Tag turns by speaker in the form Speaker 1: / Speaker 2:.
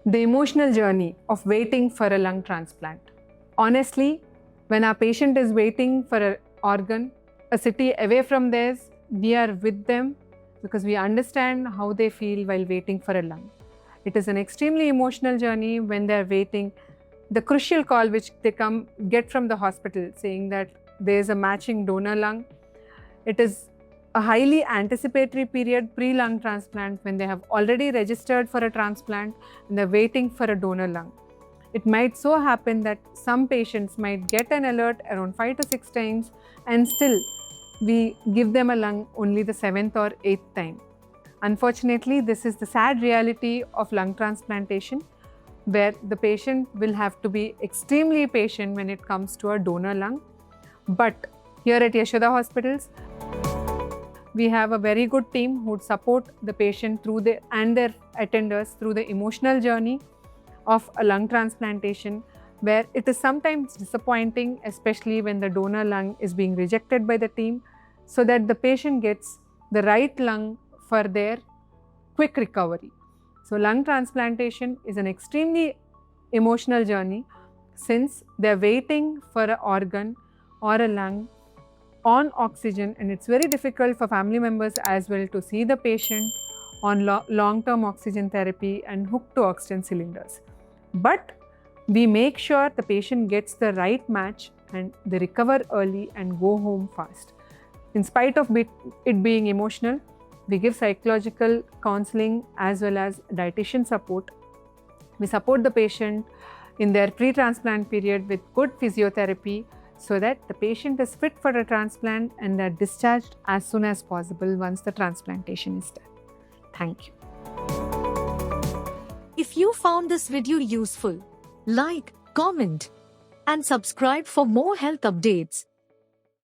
Speaker 1: The emotional journey of waiting for a lung transplant. Honestly, when our patient is waiting for an organ, a city away from theirs, we are with them because we understand how they feel while waiting for a lung. It is an extremely emotional journey when they are waiting. The crucial call which they get from the hospital saying that there is a matching donor lung. It is a highly anticipatory period pre-lung transplant when they have already registered for a transplant and they're waiting for a donor lung. It might so happen that some patients might get an alert around 5 to 6 times and still we give them a lung only the 7th or 8th time. Unfortunately, this is the sad reality of lung transplantation, where the patient will have to be extremely patient when it comes to a donor lung. But here at Yashoda Hospitals, we have a very good team who would support the patient and their attenders through the emotional journey of a lung transplantation, where it is sometimes disappointing, especially when the donor lung is being rejected by the team, so that the patient gets the right lung for their quick recovery. So lung transplantation is an extremely emotional journey since they're waiting for an organ or a lung on oxygen, and it's very difficult for family members as well to see the patient on long-term oxygen therapy and hooked to oxygen cylinders. But we make sure the patient gets the right match and they recover early and go home fast. In spite of it being emotional, we give psychological counseling as well as dietitian support. We support the patient in their pre-transplant period with good physiotherapy so that the patient is fit for a transplant and are discharged as soon as possible once the transplantation is done. Thank you.
Speaker 2: If you found this video useful, like, comment, and subscribe for more health updates.